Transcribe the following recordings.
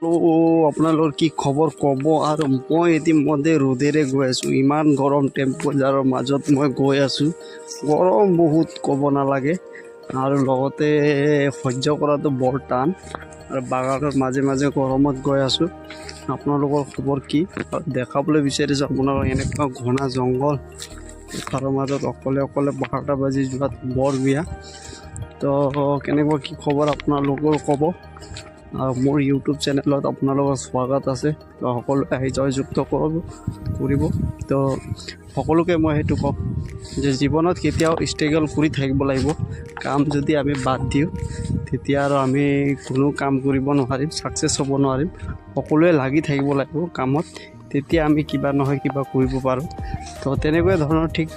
আপোনালোকৰ কি খবৰ ক'ব। আৰু মই ইতিমধ্যে ৰ'দেৰে গৈ আছোঁ, ইমান গৰম টেম্পাৰেচাৰৰ মাজত মই গৈ আছোঁ। গৰম বহুত ক'ব নালাগে, আৰু লগতে সহ্য কৰাটো বৰ টান। আৰু বাগানৰ মাজে মাজে গৰমত গৈ আছোঁ। আপোনালোকৰ খবৰ কি? দেখাবলৈ বিচাৰিছোঁ আপোনালোক এনেকুৱা ঘনা জংঘল পথাৰৰ মাজত অকলে অকলে 12টা বাজি যোৱাত বৰ বেয়া। তো কেনেকুৱা কি খবৰ আপোনালোকেও ক'ব। মোৰ ইউটিউব চেনেলত আপোনালোকৰ স্বাগত আছে। তো সকলোৱে আহি জয়যুক্ত কৰিব। তো সকলোকে মই সেইটো কওঁ যে জীৱনত কেতিয়াও ষ্ট্ৰাগল কৰি থাকিব লাগিব। কাম যদি আমি বাদ দিওঁ তেতিয়া আৰু আমি কোনো কাম কৰিব নোৱাৰিম, ছাকচেছ হ'ব নোৱাৰিম। সকলোৱে লাগি থাকিব লাগিব কামত, তেতিয়া আমি কিবা নহয় কিবা কৰিব পাৰোঁ। তো তেনেকুৱা ধৰণৰ ঠিক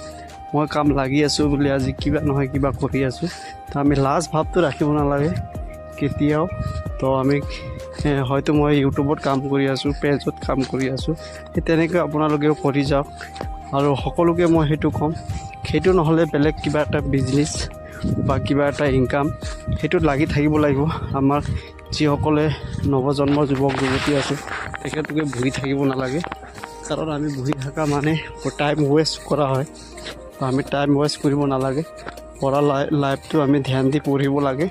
মই কাম লাগি আছোঁ বুলি আজি কিবা নহয় কিবা কৰি আছোঁ। তো আমি লাজ ভাৱটো ৰাখিব নালাগে কেতিয়াও। তো আমি হয়তো মই ইউটিউবত কাম কৰি আছোঁ, পেজত কাম কৰি আছোঁ, সেই তেনেকৈ আপোনালোকেও কৰি যাওক। আৰু সকলোকে মই সেইটো ক'ম, সেইটো নহ'লে বেলেগ কিবা এটা বিজনেছ বা কিবা এটা ইনকাম সেইটোত লাগি থাকিব লাগিব। আমাৰ যিসকলে নৱজন্মৰ যুৱক যুৱতী আছে তেখেতলোকে বহি থাকিব নালাগে, কাৰণ আমি বহি থকা মানে টাইম ৱেষ্ট কৰা হয়। আমি টাইম ৱেষ্ট কৰিব নালাগে। পঢ়া লাইফটো আমি ধ্যান দি পঢ়িব লাগে,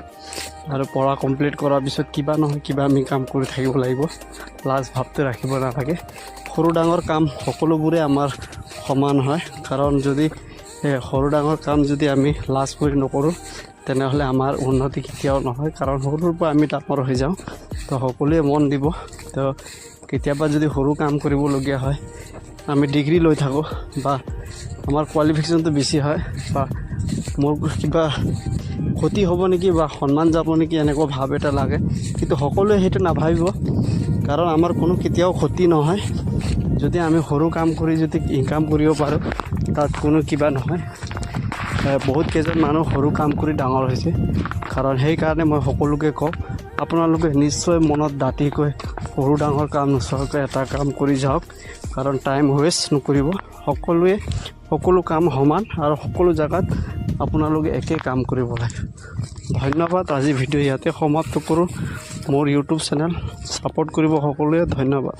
আৰু পঢ়া কমপ্লিট কৰাৰ পিছত কিবা নহয় কিবা আমি কাম কৰি থাকিব লাগিব। লাজ ভাৱটো ৰাখিব নালাগে। সৰু ডাঙৰ কাম সকলোবোৰে আমাৰ সমান হয়, কাৰণ যদি সৰু ডাঙৰ কাম যদি আমি লাজ কৰি নকৰোঁ তেনেহ'লে আমাৰ উন্নতি কেতিয়াও নহয়, কাৰণ সৰুৰ পৰা আমি ডাঙৰ হৈ যাওঁ। তো সকলোৱে মন দিব। তো কেতিয়াবা যদি সৰু কাম কৰিবলগীয়া হয়, আমি ডিগ্ৰী লৈ থাকোঁ বা আমাৰ কোৱালিফিকেশ্যনটো বেছি হয়, বা মোৰ কিবা ক্ষতি হ'ব নেকি বা সন্মান যাব নেকি এনেকুৱা ভাৱ এটা লাগে। কিন্তু সকলোৱে সেইটো নাভাবিব, কাৰণ আমাৰ কোনো কেতিয়াও ক্ষতি নহয়। যদি আমি সৰু কাম কৰি যদি ইনকাম কৰিব পাৰোঁ তাত কোনো কিবা নহয়। বহুত কেইজন মানুহ সৰু কাম কৰি ডাঙৰ হৈছে, কাৰণ সেইকাৰণে মই সকলোকে কওঁ আপোনালোকে নিশ্চয় মনত ডাঠিকৈ সৰু ডাঙৰ কাম নোচোৱাকৈ এটা কাম কৰি যাওক, কাৰণ টাইম ৱেষ্ট নকৰিব। সকলোৱে সকলো কাম সমান, আৰু সকলো জেগাত আপোনালোকে একে কাম কৰিব লাগে। ধন্যবাদ। আজি ভিডিঅ' ইয়াতে সমাপ্ত কৰোঁ। মোৰ ইউটিউব চেনেল ছাপোৰ্ট কৰিব সকলোৱে। ধন্যবাদ।